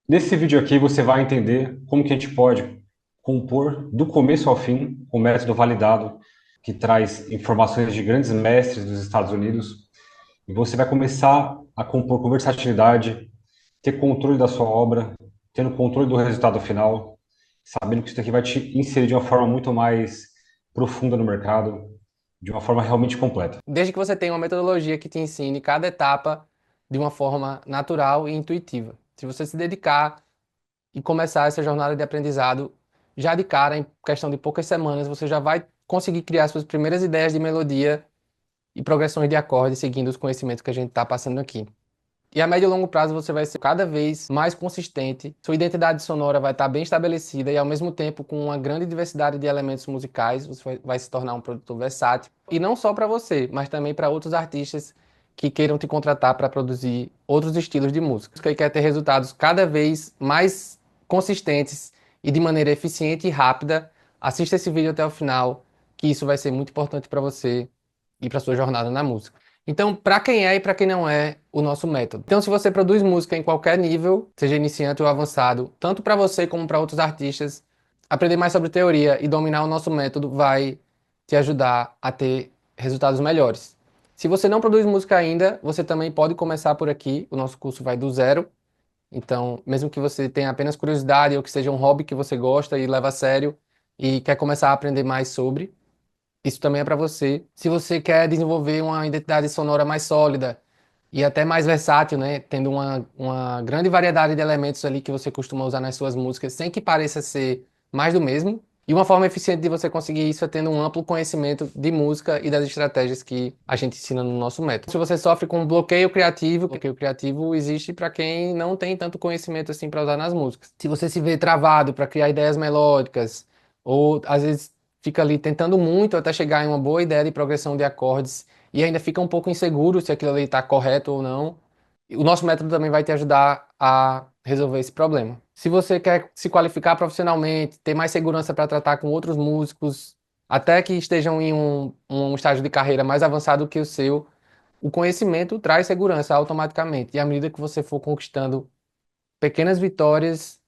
Nesse vídeo aqui você vai entender como que a gente pode compor do começo ao fim com o método validado que traz informações de grandes mestres dos Estados Unidos e você vai começar a compor com versatilidade, ter controle da sua obra, tendo controle do resultado final, sabendo que isso aqui vai te inserir de uma forma muito mais profunda no mercado, de uma forma realmente completa. Desde que você tenha uma metodologia que te ensine cada etapa de uma forma natural e intuitiva. Se você se dedicar e começar essa jornada de aprendizado, já de cara, em questão de poucas semanas, você já vai conseguir criar suas primeiras ideias de melodia e progressões de acordes seguindo os conhecimentos que a gente está passando aqui. E a médio e longo prazo você vai ser cada vez mais consistente, sua identidade sonora vai estar bem estabelecida e ao mesmo tempo com uma grande diversidade de elementos musicais, você vai se tornar um produtor versátil. E não só para você, mas também para outros artistas que queiram te contratar para produzir outros estilos de música. E quer ter resultados cada vez mais consistentes e de maneira eficiente e rápida, assista esse vídeo até o final, que isso vai ser muito importante para você e para sua jornada na música. Então, para quem é e para quem não é o nosso método. Então, se você produz música em qualquer nível, seja iniciante ou avançado, tanto para você como para outros artistas, aprender mais sobre teoria e dominar o nosso método vai te ajudar a ter resultados melhores. Se você não produz música ainda, você também pode começar por aqui. O nosso curso vai do zero. Então, mesmo que você tenha apenas curiosidade ou que seja um hobby que você gosta e leva a sério e quer começar a aprender mais sobre, isso também é para você. Se você quer desenvolver uma identidade sonora mais sólida e até mais versátil, né? Tendo uma grande variedade de elementos ali que você costuma usar nas suas músicas, sem que pareça ser mais do mesmo. E uma forma eficiente de você conseguir isso é tendo um amplo conhecimento de música e das estratégias que a gente ensina no nosso método. Se você sofre com bloqueio criativo existe para quem não tem tanto conhecimento assim para usar nas músicas. Se você se vê travado para criar ideias melódicas, ou às vezes fica ali tentando muito até chegar em uma boa ideia de progressão de acordes e ainda fica um pouco inseguro se aquilo ali está correto ou não, o nosso método também vai te ajudar a resolver esse problema. Se você quer se qualificar profissionalmente, ter mais segurança para tratar com outros músicos, até que estejam em um estágio de carreira mais avançado que o seu, o conhecimento traz segurança automaticamente. E à medida que você for conquistando pequenas vitórias,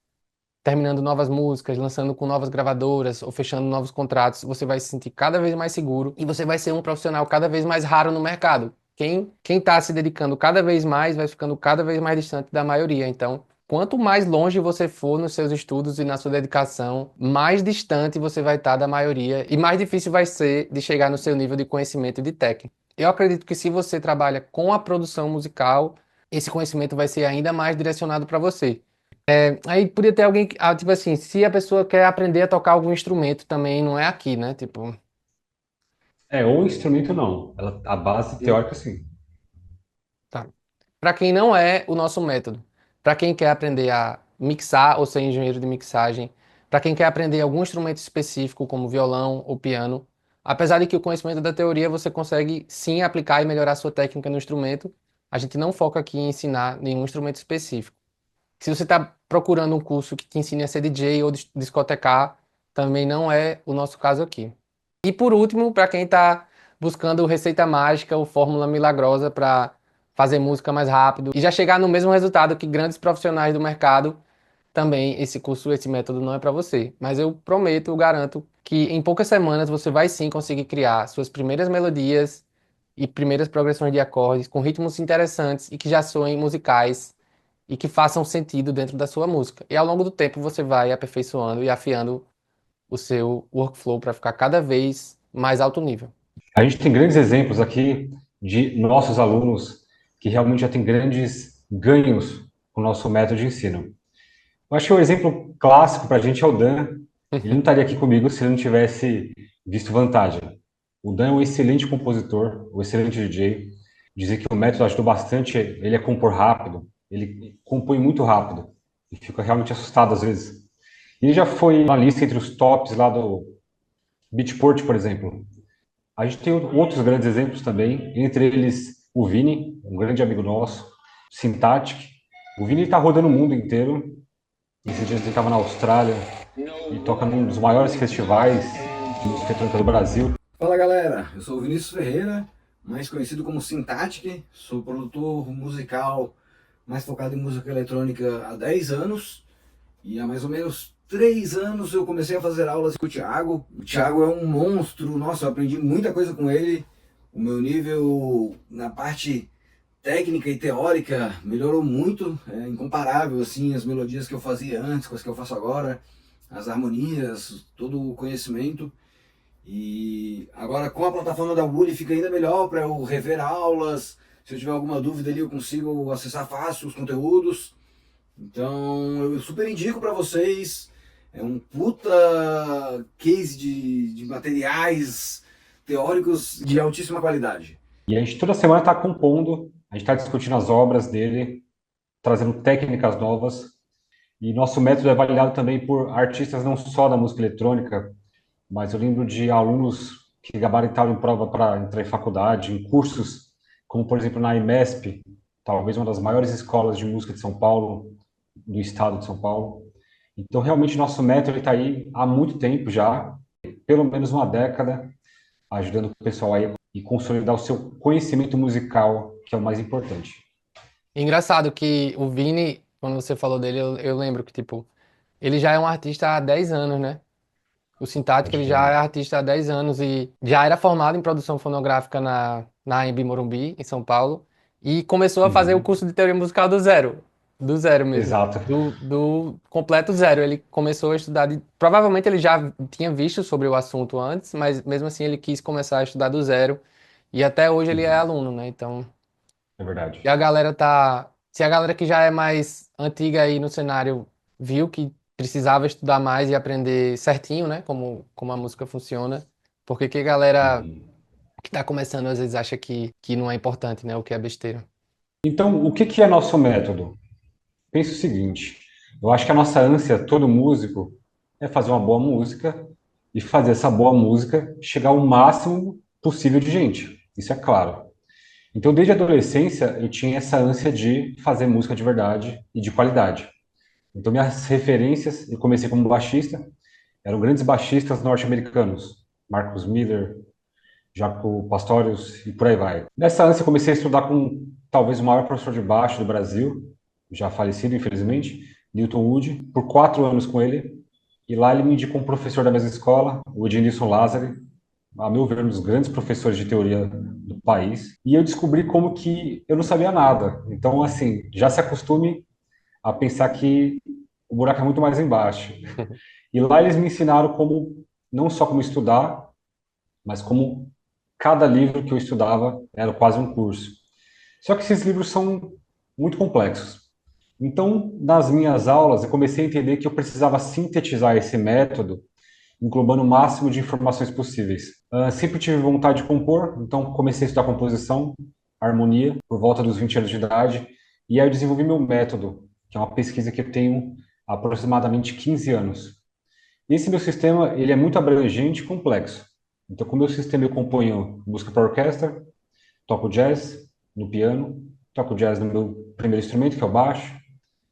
terminando novas músicas, lançando com novas gravadoras ou fechando novos contratos, você vai se sentir cada vez mais seguro e você vai ser um profissional cada vez mais raro no mercado. Quem está se dedicando cada vez mais vai ficando cada vez mais distante da maioria. Então, quanto mais longe você for nos seus estudos e na sua dedicação, mais distante você vai estar da maioria e mais difícil vai ser de chegar no seu nível de conhecimento e de técnica. Eu acredito que se você trabalha com a produção musical, esse conhecimento vai ser ainda mais direcionado para você. Aí podia ter alguém, tipo assim, se a pessoa quer aprender a tocar algum instrumento também, não é aqui, né? Tipo, Ou instrumento não, a base teórica sim. tá. Para quem não é o nosso método, para quem quer aprender a mixar ou ser engenheiro de mixagem, para quem quer aprender algum instrumento específico, como violão ou piano, apesar de que o conhecimento da teoria você consegue sim aplicar e melhorar sua técnica no instrumento, a gente não foca aqui em ensinar nenhum instrumento específico. Se você está procurando um curso que te ensine a ser DJ ou discotecar, também não é o nosso caso aqui. E por último, para quem está buscando receita mágica ou fórmula milagrosa para fazer música mais rápido e já chegar no mesmo resultado que grandes profissionais do mercado, também esse curso, esse método não é para você. Mas eu prometo, eu garanto que em poucas semanas você vai sim conseguir criar suas primeiras melodias e primeiras progressões de acordes com ritmos interessantes e que já soem musicais e que façam sentido dentro da sua música. E ao longo do tempo você vai aperfeiçoando e afiando o seu workflow para ficar cada vez mais alto nível. A gente tem grandes exemplos aqui de nossos alunos que realmente já têm grandes ganhos com o nosso método de ensino. Eu acho que o exemplo clássico para a gente é o Dan. Ele não estaria aqui comigo se ele não tivesse visto vantagem. O Dan é um excelente compositor, um excelente DJ. Dizer que o método ajudou bastante ele a compor rápido. Ele compõe muito rápido e fica realmente assustado às vezes. Ele já foi na lista entre os tops lá do Beatport, por exemplo. A gente tem outros grandes exemplos também, entre eles o Vini, um grande amigo nosso, Syntactic. O Vini está rodando o mundo inteiro. Esses dias ele estava na Austrália e toca num dos maiores festivais de música eletrônica do Brasil. Fala galera, eu sou o Vinícius Ferreira, mais conhecido como Syntactic, sou produtor musical mais focado em música eletrônica há 10 anos. E há mais ou menos 3 anos eu comecei a fazer aulas com o Thiago. O Thiago é um monstro, nossa, eu aprendi muita coisa com ele. O meu nível na parte técnica e teórica melhorou muito, é incomparável assim as melodias que eu fazia antes com as que eu faço agora, as harmonias, todo o conhecimento. E agora com a plataforma da Woody fica ainda melhor para eu rever aulas. Se eu tiver alguma dúvida ali eu consigo acessar fácil os conteúdos. Então eu super indico para vocês. É um puta case de materiais teóricos de altíssima qualidade. E a gente toda semana está compondo, a gente está discutindo as obras dele, trazendo técnicas novas. E nosso método é validado também por artistas não só da música eletrônica, mas eu lembro de alunos que gabaritaram em prova para entrar em faculdade, em cursos, como por exemplo na IMESP, talvez uma das maiores escolas de música de São Paulo, do estado de São Paulo. Então, realmente, nosso método está aí há muito tempo já, pelo menos uma década, ajudando o pessoal aí e consolidar o seu conhecimento musical, que é o mais importante. Engraçado que o Vini, quando você falou dele, eu lembro que, tipo, ele já é um artista há 10 anos, né? O Sintática, Pode ele já é crer. artista há 10 anos e já era formado em produção fonográfica na AMB Morumbi, em São Paulo, e começou a fazer o Uhum. curso de teoria musical do zero mesmo, Exato. do completo zero. Ele começou a estudar, provavelmente ele já tinha visto sobre o assunto antes, mas mesmo assim ele quis começar a estudar do zero, e até hoje ele é Uhum. aluno, né? Então, É verdade. se a galera que já é mais antiga aí no cenário viu que precisava estudar mais e aprender certinho, né, como a música funciona, porque que a galera Uhum. que tá começando às vezes acha que não é importante, né, o que é besteira. Então, o que que é nosso método? Pensa o seguinte, eu acho que a nossa ânsia, todo músico, é fazer uma boa música e fazer essa boa música chegar ao máximo possível de gente. Isso é claro. Então, desde a adolescência, eu tinha essa ânsia de fazer música de verdade e de qualidade. Então, minhas referências, eu comecei como baixista, eram grandes baixistas norte-americanos, Marcus Miller, Jaco Pastorius e por aí vai. Nessa ânsia, eu comecei a estudar com talvez o maior professor de baixo do Brasil, já falecido, infelizmente, Newton Wood, por 4 anos com ele. E lá ele me indicou um professor da mesma escola, o Ednilson Lázari, a meu ver, um dos grandes professores de teoria do país. E eu descobri como que eu não sabia nada. Então, assim, já se acostume a pensar que o buraco é muito mais embaixo. E lá eles me ensinaram como, não só como estudar, mas como cada livro que eu estudava era quase um curso. Só que esses livros são muito complexos. Então, nas minhas aulas, eu comecei a entender que eu precisava sintetizar esse método, englobando o máximo de informações possíveis. Sempre tive vontade de compor, então comecei a estudar composição, harmonia, por volta dos 20 anos de idade, e aí eu desenvolvi meu método, que é uma pesquisa que eu tenho há aproximadamente 15 anos. Esse meu sistema, ele é muito abrangente e complexo. Então, com o meu sistema eu componho música para orquestra, toco jazz no piano, toco jazz no meu primeiro instrumento, que é o baixo,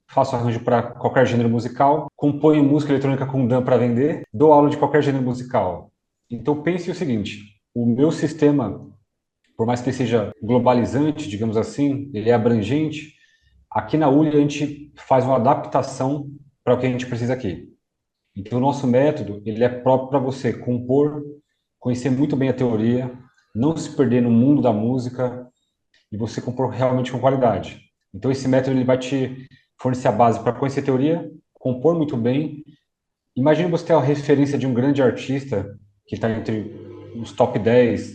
faço arranjo para qualquer gênero musical, componho música eletrônica com Dan para vender, dou aula de qualquer gênero musical. Então pense o seguinte, o meu sistema, por mais que ele seja globalizante, digamos assim, ele é abrangente, aqui na ULI a gente faz uma adaptação para o que a gente precisa aqui. Então, o nosso método, ele é próprio para você compor, conhecer muito bem a teoria, não se perder no mundo da música e você compor realmente com qualidade. Então, esse método ele vai te fornecer a base para conhecer a teoria, compor muito bem. Imagine você ter a referência de um grande artista que está entre os top 10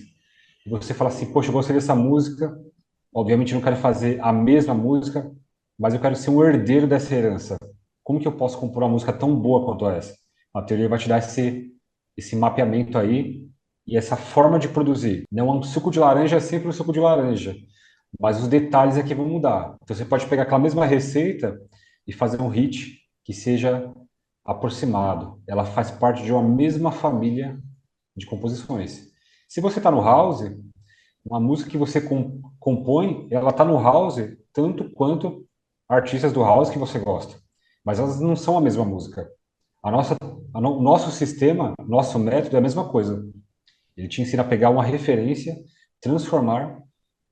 e você fala assim, poxa, eu gostei dessa música, obviamente eu não quero fazer a mesma música, mas eu quero ser um herdeiro dessa herança. Como que eu posso compor uma música tão boa quanto essa? A teoria vai te dar esse mapeamento aí e essa forma de produzir. Não, um suco de laranja é sempre um suco de laranja, mas os detalhes é que vão mudar. Então você pode pegar aquela mesma receita e fazer um hit que seja aproximado. Ela faz parte de uma mesma família de composições. Se você está no house, uma música que você compõe, ela está no house tanto quanto artistas do house que você gosta. Mas elas não são a mesma música. O nosso sistema, nosso método é a mesma coisa. Ele te ensina a pegar uma referência, transformar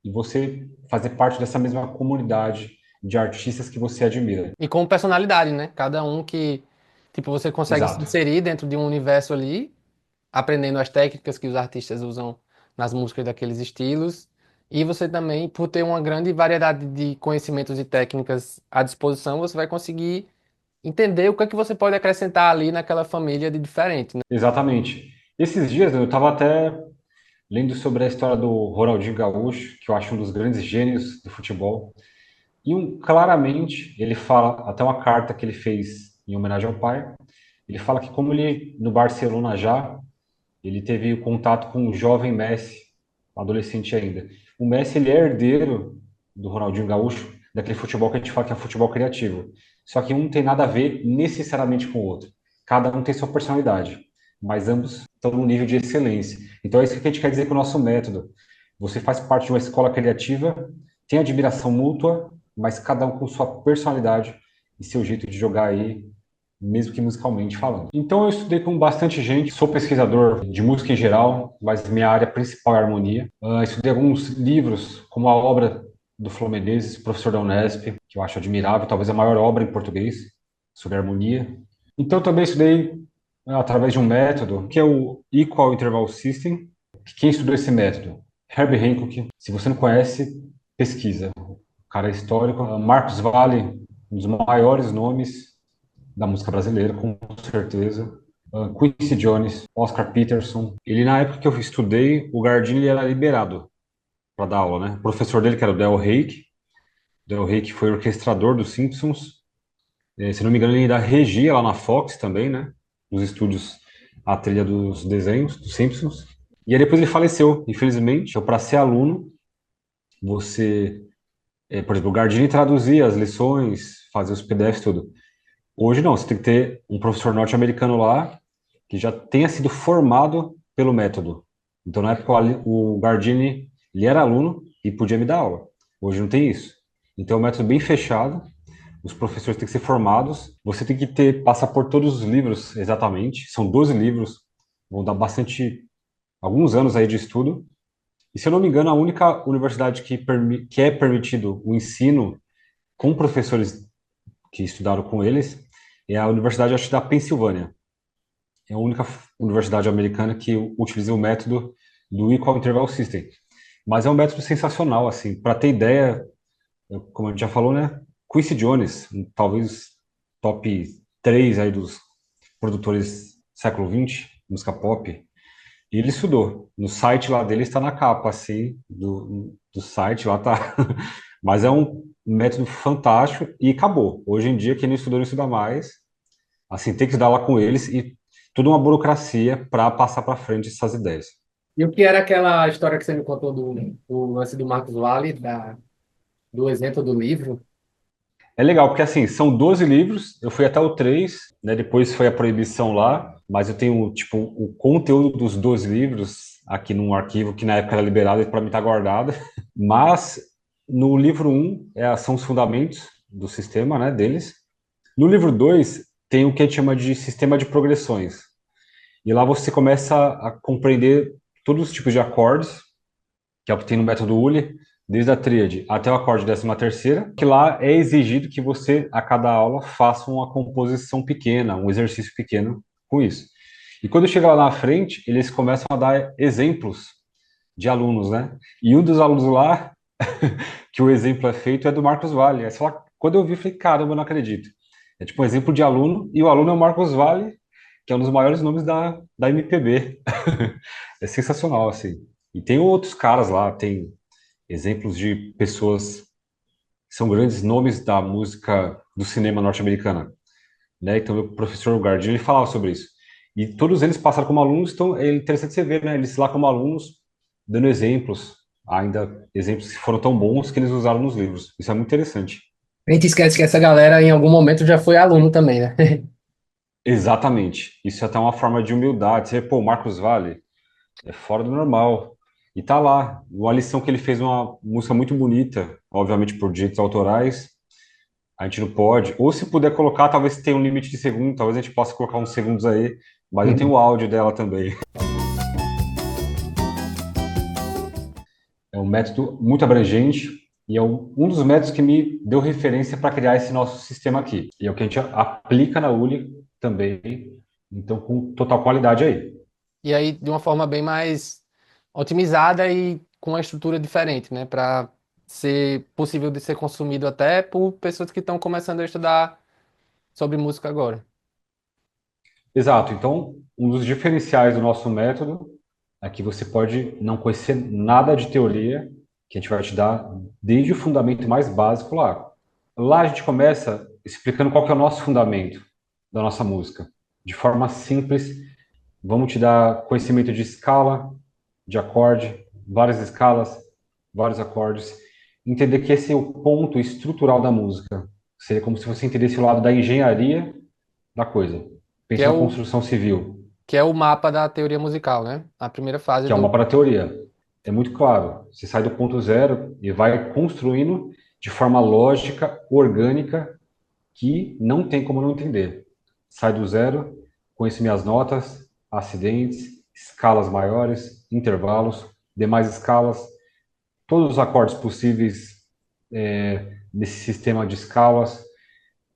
e você fazer parte dessa mesma comunidade, de artistas que você admira. E com personalidade, né? Cada um que, tipo, você consegue se Exato. inserir dentro de um universo ali, aprendendo as técnicas que os artistas usam nas músicas daqueles estilos. E você também, por ter uma grande variedade de conhecimentos e técnicas à disposição, você vai conseguir entender o que é que você pode acrescentar ali naquela família de diferente, né? Exatamente. Esses dias eu estava até lendo sobre a história do Ronaldinho Gaúcho, que eu acho um dos grandes gênios do futebol. E claramente ele fala, até uma carta que ele fez em homenagem ao pai, ele fala que como ele, no Barcelona já, ele teve contato com o jovem Messi, adolescente ainda. O Messi, ele é herdeiro do Ronaldinho Gaúcho, daquele futebol que a gente fala que é futebol criativo. Só que um não tem nada a ver necessariamente com o outro. Cada um tem sua personalidade, mas ambos estão num nível de excelência. Então é isso que a gente quer dizer com o nosso método. Você faz parte de uma escola criativa, tem admiração mútua, mas cada um com sua personalidade e seu jeito de jogar aí, mesmo que musicalmente falando. Então eu estudei com bastante gente, sou pesquisador de música em geral, mas minha área principal é harmonia. Estudei alguns livros, como a obra do Flor Menezes, professor da Unesp, que eu acho admirável, talvez a maior obra em português sobre harmonia. Então também estudei através de um método, que é o Equal Interval System. Quem estudou esse método? Herbie Hancock. Se você não conhece, pesquisa. O cara é histórico. Marcos Valle, um dos maiores nomes da música brasileira, com certeza. Quincy Jones, Oscar Peterson. Ele, na época que eu estudei, o Gardini ele era liberado para dar aula, né? O professor dele, que era o Del Reik. Del Reik foi orquestrador dos Simpsons. Se não me engano, ele ainda regia lá na Fox também, né? Nos estúdios, a trilha dos desenhos, dos Simpsons. E aí depois ele faleceu, infelizmente. Para ser aluno, você... por exemplo, o Gardini traduzia as lições, fazia os PDFs, tudo. Hoje não, você tem que ter um professor norte-americano lá que já tenha sido formado pelo método. Então, na época, o Gardini, ele era aluno e podia me dar aula. Hoje não tem isso. Então, é um método bem fechado, os professores têm que ser formados, você tem que passar por todos os livros, exatamente, são 12 livros, vão dar alguns anos aí de estudo. E, se eu não me engano, a única universidade que é permitido o ensino com professores que estudaram com eles é a Universidade, acho, da Pensilvânia. É a única universidade americana que utiliza o método do Equal Interval System. Mas é um método sensacional, assim, para ter ideia, como a gente já falou, né? Quincy Jones, talvez top 3 aí dos produtores século XX, música pop. E ele estudou. No site lá dele está na capa, assim, do site lá tá. Mas é um método fantástico e acabou. Hoje em dia, quem não estudou não estuda mais. Assim, tem que estudar lá com eles e tudo uma burocracia para passar para frente essas ideias. E o que era aquela história que você me contou do lance do Marcos Valle, do exemplo do livro? É legal, porque assim, são 12 livros, eu fui até o 3, né, depois foi a proibição lá, mas eu tenho, tipo, o conteúdo dos 12 livros aqui num arquivo que na época era liberado e para mim tá guardado. Mas no livro um são os fundamentos do sistema, né, deles. No livro 2 tem o que a gente chama de sistema de progressões. E lá você começa a compreender todos os tipos de acordes, que é o que tem no método Uli, desde a tríade até o acorde 13ª, que lá é exigido que você, a cada aula, faça uma composição pequena, um exercício pequeno com isso. E quando chega lá na frente, eles começam a dar exemplos de alunos, né? E um dos alunos lá, que o exemplo é feito, é do Marcos Valle. Quando eu vi, eu falei, caramba, eu não acredito. É tipo um exemplo de aluno, e o aluno é o Marcos Valle, que é um dos maiores nomes da MPB. É sensacional, assim. E tem outros caras lá, tem exemplos de pessoas que são grandes nomes da música do cinema norte-americana, né? Então, o professor Gardini, ele falava sobre isso. E todos eles passaram como alunos, então é interessante você ver, né? Eles lá como alunos, dando exemplos, ainda exemplos que foram tão bons que eles usaram nos livros. Isso é muito interessante. A gente esquece que essa galera em algum momento já foi aluno também, né? Exatamente. Isso é até uma forma de humildade. Você vê, pô, o Marcos Valle é fora do normal. E tá lá, uma lição que ele fez uma música muito bonita, obviamente por direitos autorais, a gente não pode. Ou se puder colocar, talvez tenha um limite de segundo, talvez a gente possa colocar uns segundos aí, mas eu tenho o áudio dela também. É um método muito abrangente E é um dos métodos que me deu referência para criar esse nosso sistema aqui. E é o que a gente aplica na Uli também, então com total qualidade aí. E aí, de uma forma bem mais otimizada e com uma estrutura diferente, né? Para ser possível de ser consumido até por pessoas que estão começando a estudar sobre música agora. Exato. Então, um dos diferenciais do nosso método é que você pode não conhecer nada de teoria, que a gente vai te dar desde o fundamento mais básico lá. Lá a gente começa explicando qual que é o nosso fundamento da nossa música. De forma simples, vamos te dar conhecimento de escala, de acorde, várias escalas, vários acordes. Entender que esse é o ponto estrutural da música. Seria como se você entendesse o lado da engenharia da coisa. Que Pensa é na o, construção civil, que é o mapa da teoria musical, né? A primeira fase que é uma do. para teoria. É muito claro. Você sai do ponto zero e vai construindo de forma lógica, orgânica, que não tem como não entender. Sai do zero, conheço minhas notas, acidentes, escalas maiores, intervalos, demais escalas, todos os acordes possíveis nesse sistema de escalas,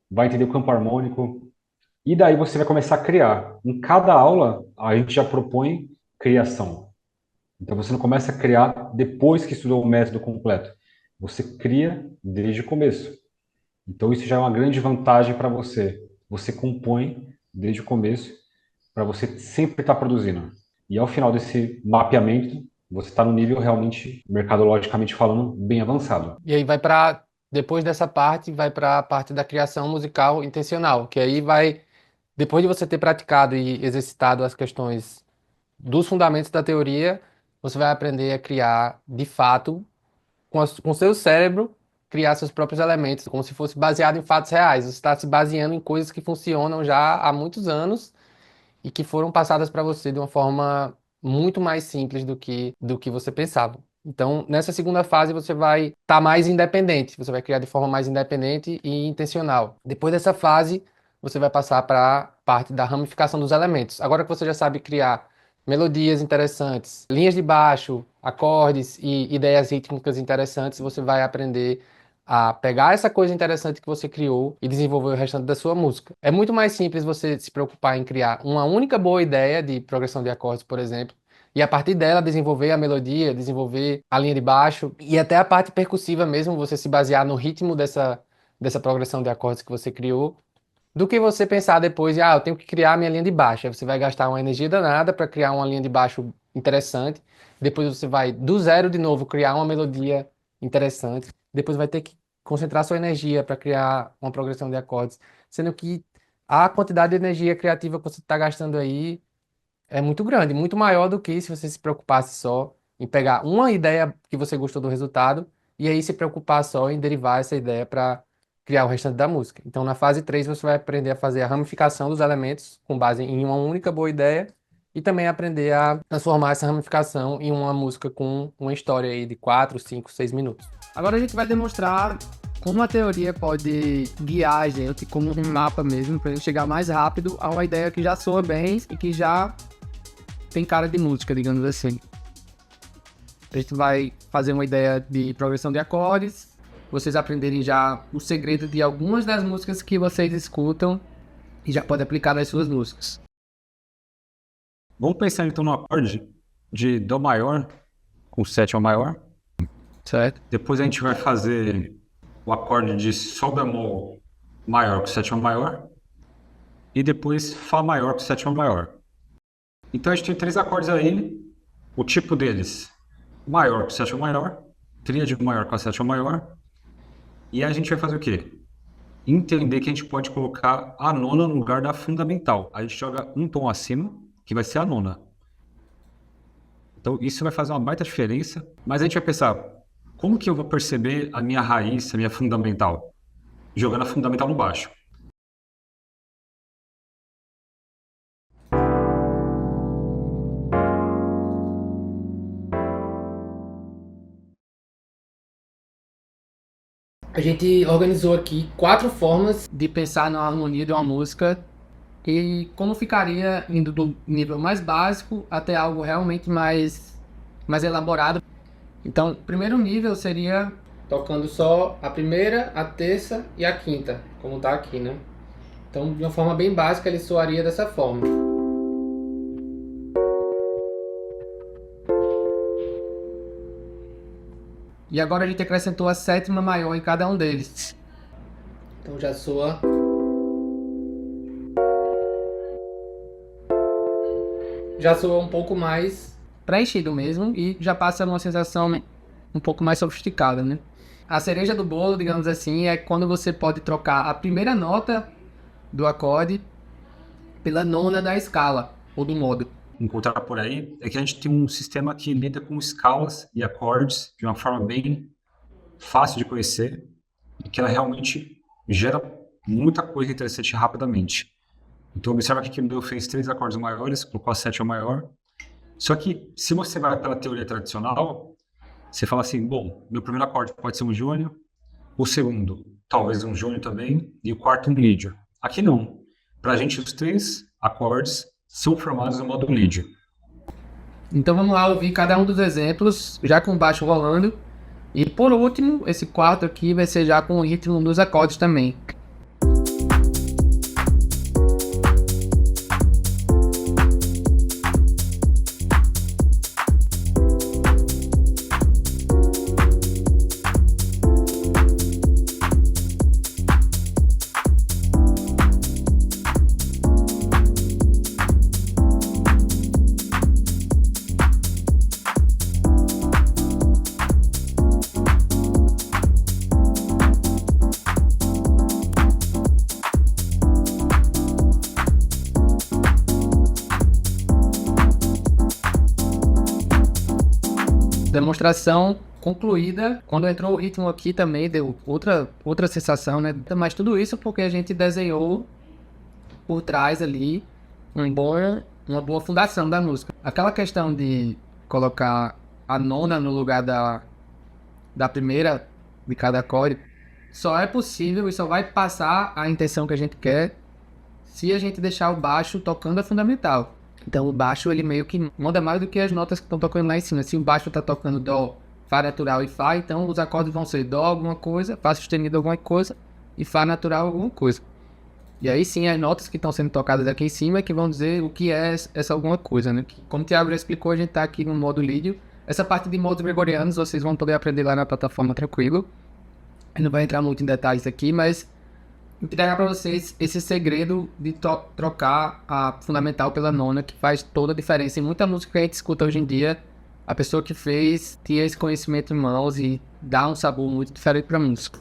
vai entender o campo harmônico, e daí você vai começar a criar. Em cada aula, a gente já propõe criação. Então você não começa a criar depois que estudou o método completo. Você cria desde o começo. Então isso já é uma grande vantagem para você. Você compõe desde o começo para você sempre estar produzindo. E ao final desse mapeamento, você está no nível realmente, mercadologicamente falando, bem avançado. E aí vai para. Depois dessa parte, vai para a parte da criação musical intencional, que aí vai. Depois de você ter praticado e exercitado as questões dos fundamentos da teoria, você vai aprender a criar, de fato, com seu cérebro, criar seus próprios elementos, como se fosse baseado em fatos reais. Você está se baseando em coisas que funcionam já há muitos anos e que foram passadas para você de uma forma muito mais simples do que você pensava. Então, nessa segunda fase, você vai estar mais independente, você vai criar de forma mais independente e intencional. Depois dessa fase, você vai passar para a parte da ramificação dos elementos. Agora que você já sabe criar melodias interessantes, linhas de baixo, acordes e ideias rítmicas interessantes, você vai aprender a pegar essa coisa interessante que você criou e desenvolver o restante da sua música. É muito mais simples você se preocupar em criar uma única boa ideia de progressão de acordes, por exemplo, e a partir dela desenvolver a melodia, desenvolver a linha de baixo e até a parte percussiva mesmo, você se basear no ritmo dessa progressão de acordes que você criou, do que você pensar depois, eu tenho que criar a minha linha de baixo. Aí você vai gastar uma energia danada para criar uma linha de baixo interessante. Depois você vai do zero de novo criar uma melodia interessante. Depois vai ter que concentrar sua energia para criar uma progressão de acordes, sendo que a quantidade de energia criativa que você está gastando aí é muito grande, muito maior do que se você se preocupasse só em pegar uma ideia que você gostou do resultado e aí se preocupar só em derivar essa ideia para criar o restante da música. Então, na fase 3 você vai aprender a fazer a ramificação dos elementos com base em uma única boa ideia e também aprender a transformar essa ramificação em uma música com uma história aí de 4, 5, 6 minutos. Agora a gente vai demonstrar como a teoria pode guiar a gente, como um mapa mesmo, para a gente chegar mais rápido a uma ideia que já soa bem e que já tem cara de música, digamos assim. A gente vai fazer uma ideia de progressão de acordes, vocês aprenderem já o segredo de algumas das músicas que vocês escutam e já pode aplicar nas suas músicas. Vamos pensar então no acorde de Dó maior com sétima maior. Certo? Depois a gente vai fazer o acorde de Sol bemol maior com sétima maior. E depois Fá maior com sétima maior. Então a gente tem 3 acordes aí. O tipo deles: maior com sétima maior, tríade maior com a sétima maior. E a gente vai fazer o quê? Entender que a gente pode colocar a nona no lugar da fundamental. A gente joga um tom acima, que vai ser a nona. Então isso vai fazer uma baita diferença. Mas a gente vai pensar, como que eu vou perceber a minha raiz, a minha fundamental? Jogando a fundamental no baixo. A gente organizou aqui 4 formas de pensar na harmonia de uma música e como ficaria indo do nível mais básico até algo realmente mais elaborado. Então, o primeiro nível seria tocando só a primeira, a terça e a quinta, como tá aqui, né? Então, de uma forma bem básica, ele soaria dessa forma. E agora a gente acrescentou a sétima maior em cada um deles. Então já soa. Já soa um pouco mais preenchido mesmo e já passa uma sensação um pouco mais sofisticada, né? A cereja do bolo, digamos assim, é quando você pode trocar a primeira nota do acorde pela nona da escala ou do modo. Encontrar por aí é que a gente tem um sistema que lida com escalas e acordes de uma forma bem fácil de conhecer e que ela realmente gera muita coisa interessante rapidamente. Então observa que o meu fez 3 acordes maiores, colocou a sétima maior. Só que se você vai pela teoria tradicional, você fala assim, bom, meu primeiro acorde pode ser um jônio, o segundo talvez um jônio também e o quarto um lídio. Aqui não. Para a gente os 3 acordes são formados no modo lídio. Então vamos lá ouvir cada um dos exemplos, já com o baixo rolando. E por último, esse quarto aqui vai ser já com o ritmo dos acordes também. Demonstração concluída. Quando entrou o ritmo aqui também deu outra sensação, né? Mas tudo isso porque a gente desenhou por trás ali uma boa fundação da música. Aquela questão de colocar a nona no lugar da primeira de cada acorde só é possível e só vai passar a intenção que a gente quer se a gente deixar o baixo tocando a fundamental. Então o baixo ele meio que manda mais do que as notas que estão tocando lá em cima. Se o baixo está tocando dó, fá natural e fá, então os acordes vão ser dó alguma coisa, fá sustenido alguma coisa e fá natural alguma coisa. E aí sim as notas que estão sendo tocadas aqui em cima é que vão dizer o que é essa alguma coisa, né? Como o Thiago já explicou, a gente está aqui no modo lídio. Essa parte de modos gregorianos vocês vão poder aprender lá na plataforma tranquilo. Eu não vou entrar muito em detalhes aqui, mas entregar para vocês esse segredo de trocar a fundamental pela nona, que faz toda a diferença. Em muita música que a gente escuta hoje em dia, a pessoa que fez tinha esse conhecimento em mãos e dá um sabor muito diferente para a música.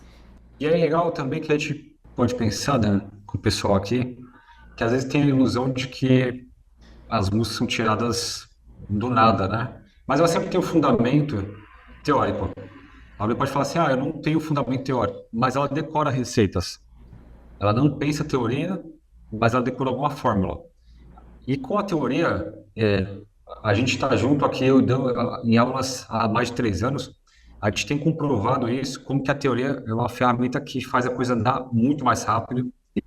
E é legal também que a gente pode pensar, né, com o pessoal aqui, que às vezes tem a ilusão de que as músicas são tiradas do nada, né? Mas ela sempre tem um fundamento teórico. Alguém pode falar assim, eu não tenho fundamento teórico, mas ela decora receitas. Ela não pensa teoria, mas ela decora alguma fórmula. E com a teoria, a gente está junto aqui, eu dou em aulas há mais de 3 anos, a gente tem comprovado isso, como que a teoria é uma ferramenta que faz a coisa andar muito mais rápido, e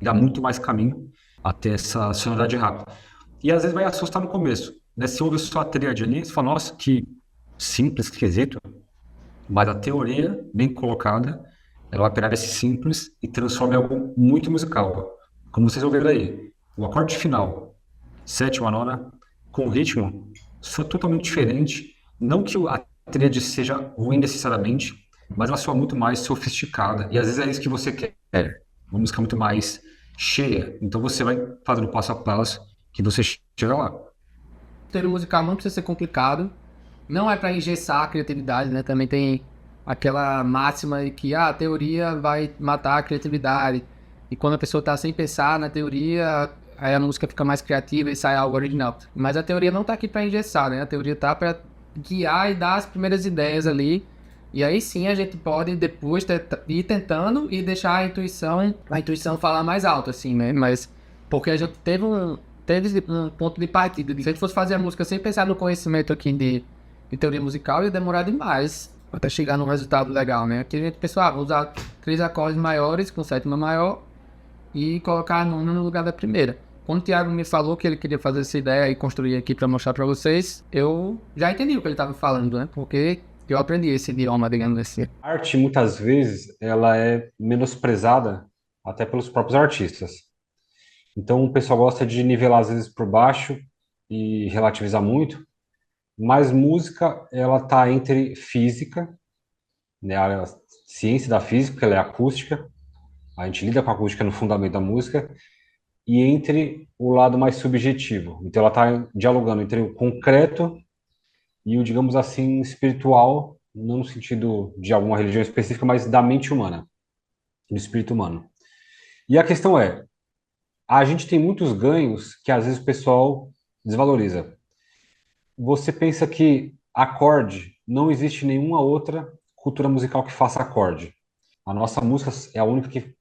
dá muito mais caminho até essa sonoridade rápida. E às vezes vai assustar no começo, né? Se ouve só a tríade ali, você fala, nossa, que simples, que esquisito. Mas a teoria, bem colocada, ela vai pegar esse simples e transforma em algo muito musical. Como vocês ouviram aí, o acorde final, sétima, nona, com ritmo, soa totalmente diferente. Não que a tríade seja ruim necessariamente, mas ela soa muito mais sofisticada. E às vezes é isso que você quer. Uma música muito mais cheia. Então você vai fazendo passo a passo que você chega lá. O roteiro musical não precisa ser complicado. Não é para engessar a criatividade, né? Também tem aquela máxima de que a teoria vai matar a criatividade. E quando a pessoa está sem pensar na teoria, aí a música fica mais criativa e sai algo original. Mas a teoria não está aqui para engessar, né? A teoria está para guiar e dar as primeiras ideias ali. E aí sim a gente pode depois ir tentando e deixar a intuição falar mais alto, assim, né? Mas porque a gente teve um ponto de partida. Se a gente fosse fazer a música sem pensar no conhecimento aqui de teoria musical, ia demorar demais até chegar num resultado legal, né? Aqui a gente pensou, vou usar 3 acordes maiores com sétima maior e colocar a nona no lugar da primeira. Quando o Thiago me falou que ele queria fazer essa ideia e construir aqui para mostrar para vocês, eu já entendi o que ele estava falando, né? Porque eu aprendi esse idioma, digamos assim. A arte, muitas vezes, ela é menosprezada até pelos próprios artistas. Então, o pessoal gosta de nivelar, às vezes, por baixo e relativizar muito, mas música, ela tá entre física, né, a ciência da física, que ela é acústica, a gente lida com a acústica no fundamento da música, e entre o lado mais subjetivo. Então, ela está dialogando entre o concreto e o, digamos assim, espiritual, não no sentido de alguma religião específica, mas da mente humana, do espírito humano. E a questão é, a gente tem muitos ganhos que às vezes o pessoal desvaloriza. Você pensa que acorde, não existe nenhuma outra cultura musical que faça acorde. A nossa música é a única que,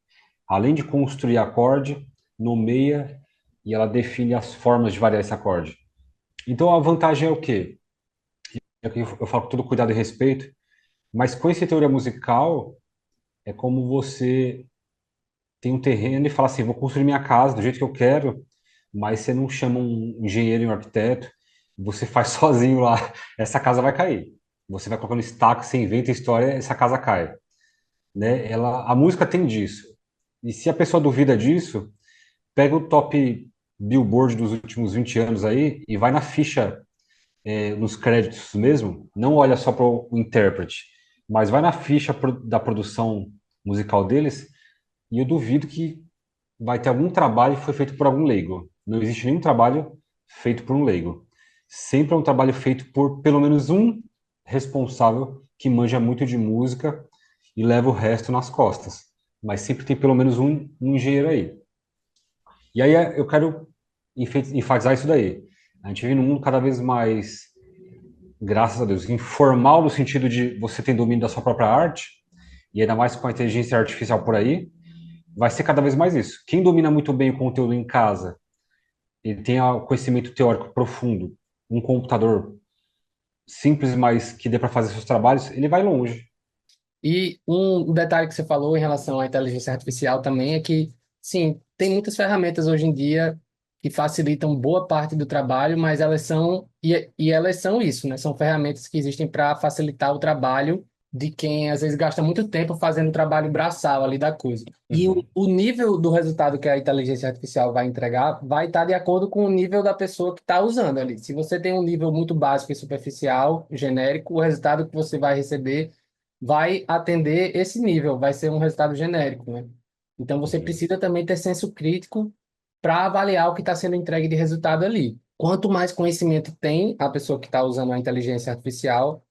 além de construir acorde, nomeia e ela define as formas de variar esse acorde. Então a vantagem é o quê? Eu falo com todo cuidado e respeito, mas conhecer teoria musical é como você tem um terreno e fala assim, vou construir minha casa do jeito que eu quero, mas você não chama um engenheiro e um arquiteto, você faz sozinho lá, essa casa vai cair. Você vai colocando estaca, você inventa história, essa casa cai, né? A música tem disso. E se a pessoa duvida disso, pega o top Billboard dos últimos 20 anos aí e vai na ficha, nos créditos mesmo, não olha só para o intérprete, mas vai na ficha da produção musical deles e eu duvido que vai ter algum trabalho que foi feito por algum leigo. Não existe nenhum trabalho feito por um leigo. Sempre é um trabalho feito por pelo menos um responsável que manja muito de música e leva o resto nas costas. Mas sempre tem pelo menos um engenheiro aí. E aí eu quero enfatizar isso daí. A gente vive num mundo cada vez mais, graças a Deus, informal no sentido de você ter domínio da sua própria arte, e ainda mais com a inteligência artificial por aí, vai ser cada vez mais isso. Quem domina muito bem o conteúdo em casa, ele tem o conhecimento teórico profundo, um computador simples, mas que dê para fazer seus trabalhos, ele vai longe. E um detalhe que você falou em relação à inteligência artificial também é que, sim, tem muitas ferramentas hoje em dia que facilitam boa parte do trabalho, mas e elas são isso, né? São ferramentas que existem para facilitar o trabalho de quem às vezes gasta muito tempo fazendo o trabalho braçal ali da coisa. E Uhum. o nível do resultado que a inteligência artificial vai entregar vai estar de acordo com o nível da pessoa que está usando ali. Se você tem um nível muito básico e superficial, genérico, o resultado que você vai receber vai atender esse nível, vai ser um resultado genérico, né? Então você Uhum. precisa também ter senso crítico para avaliar o que está sendo entregue de resultado ali. Quanto mais conhecimento tem a pessoa que está usando a inteligência artificial,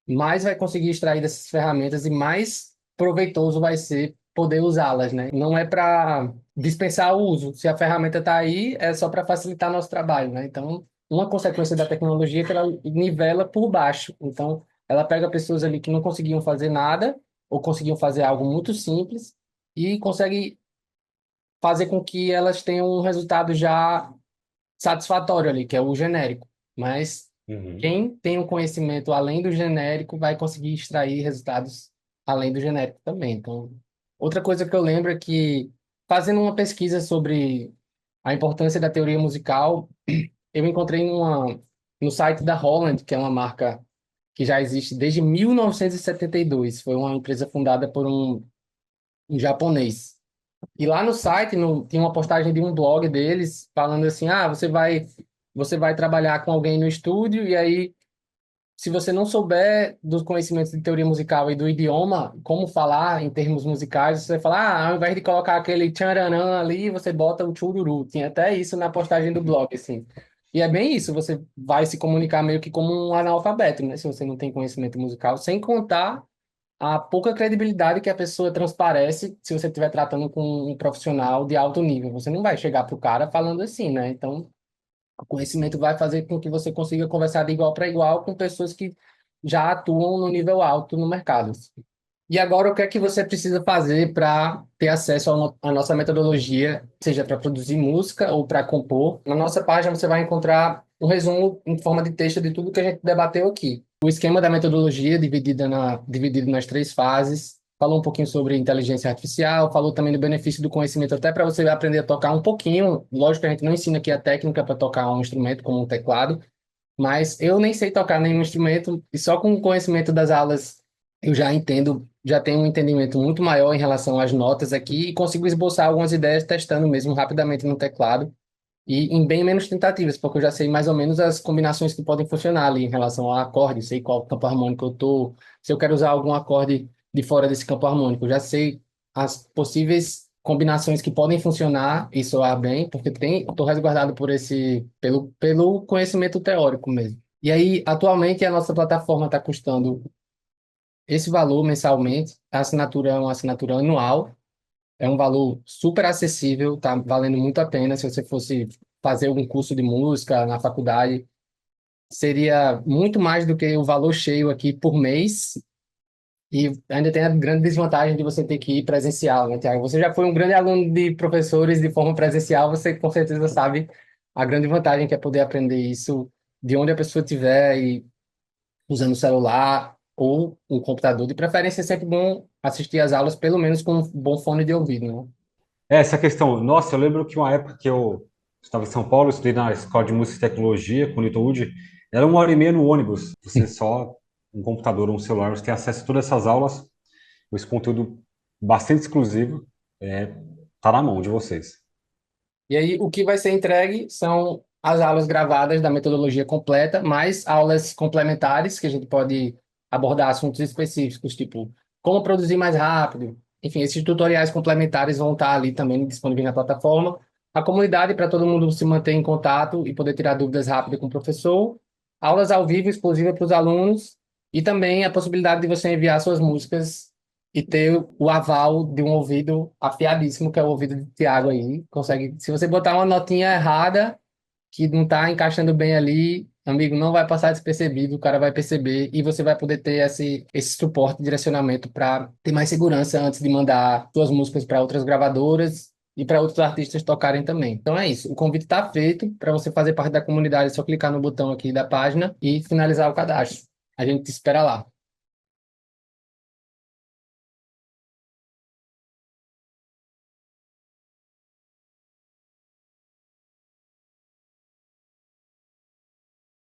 mais vai conseguir extrair dessas ferramentas e mais proveitoso vai ser poder usá-las, né? Não é para dispensar o uso. Se a ferramenta está aí, é só para facilitar nosso trabalho, né? Então, uma consequência da tecnologia é que ela nivela por baixo. Então, ela pega pessoas ali que não conseguiam fazer nada ou conseguiam fazer algo muito simples e consegue fazer com que elas tenham um resultado já satisfatório ali, que é o genérico. Mas Uhum. quem tem um conhecimento além do genérico vai conseguir extrair resultados além do genérico também. Então, outra coisa que eu lembro é que, fazendo uma pesquisa sobre a importância da teoria musical, eu encontrei no site da Holland, que é uma marca que já existe desde 1972. Foi uma empresa fundada por um japonês. E lá no site tinha uma postagem de um blog deles falando assim: ah, você vai trabalhar com alguém no estúdio, e aí, se você não souber dos conhecimentos de teoria musical e do idioma, como falar em termos musicais, você vai falar, ao invés de colocar aquele tcharanã ali, você bota o chururu. Tinha até isso na postagem do blog, assim. E é bem isso, você vai se comunicar meio que como um analfabeto, né? Se você não tem conhecimento musical, sem contar a pouca credibilidade que a pessoa transparece se você estiver tratando com um profissional de alto nível. Você não vai chegar para o cara falando assim, né? Então, o conhecimento vai fazer com que você consiga conversar de igual para igual com pessoas que já atuam no nível alto no mercado. E agora, o que é que você precisa fazer para ter acesso à nossa metodologia, seja para produzir música ou para compor? Na nossa página você vai encontrar um resumo em forma de texto de tudo que a gente debateu aqui. O esquema da metodologia, dividido nas três fases, falou um pouquinho sobre inteligência artificial, falou também do benefício do conhecimento, até para você aprender a tocar um pouquinho. Lógico que a gente não ensina aqui a técnica para tocar um instrumento como um teclado, mas eu nem sei tocar nenhum instrumento e só com o conhecimento das aulas eu já entendo, já tenho um entendimento muito maior em relação às notas aqui e consigo esboçar algumas ideias testando mesmo rapidamente no teclado e em bem menos tentativas, porque eu já sei mais ou menos as combinações que podem funcionar ali em relação ao acorde, sei qual campo harmônico eu tô, se eu quero usar algum acorde de fora desse campo harmônico, eu já sei as possíveis combinações que podem funcionar e soar bem, porque estou resguardado por pelo conhecimento teórico mesmo. E aí, atualmente, a nossa plataforma está custando esse valor mensalmente, a assinatura é uma assinatura anual, é um valor super acessível, tá valendo muito a pena. Se você fosse fazer algum curso de música na faculdade, seria muito mais do que o valor cheio aqui por mês. E ainda tem a grande desvantagem de você ter que ir presencial, né, Tiago? Você já foi um grande aluno de professores de forma presencial, você com certeza sabe a grande vantagem que é poder aprender isso de onde a pessoa estiver e usando o celular ou o computador. De preferência, é sempre bom assistir às aulas, pelo menos com um bom fone de ouvido, né? Essa questão, nossa, eu lembro que uma época que eu estava em São Paulo, eu estudei na Escola de Música e Tecnologia, com o Newton, era 1 hora e meia no ônibus. Você só, um computador ou um celular, você tem acesso a todas essas aulas, esse conteúdo bastante exclusivo, tá na mão de vocês. E aí, o que vai ser entregue são as aulas gravadas da metodologia completa, mais aulas complementares, que a gente pode abordar assuntos específicos, tipo como produzir mais rápido. Enfim, esses tutoriais complementares vão estar ali também disponíveis na plataforma. A comunidade para todo mundo se manter em contato e poder tirar dúvidas rápidas com o professor. Aulas ao vivo exclusivas para os alunos. E também a possibilidade de você enviar suas músicas e ter o aval de um ouvido afiadíssimo, que é o ouvido de Tiago aí. Consegue, se você botar uma notinha errada, que não está encaixando bem ali, amigo, não vai passar despercebido, o cara vai perceber e você vai poder ter esse suporte, direcionamento para ter mais segurança antes de mandar suas músicas para outras gravadoras e para outros artistas tocarem também. Então é isso, o convite está feito para você fazer parte da comunidade, é só clicar no botão aqui da página e finalizar o cadastro. A gente te espera lá.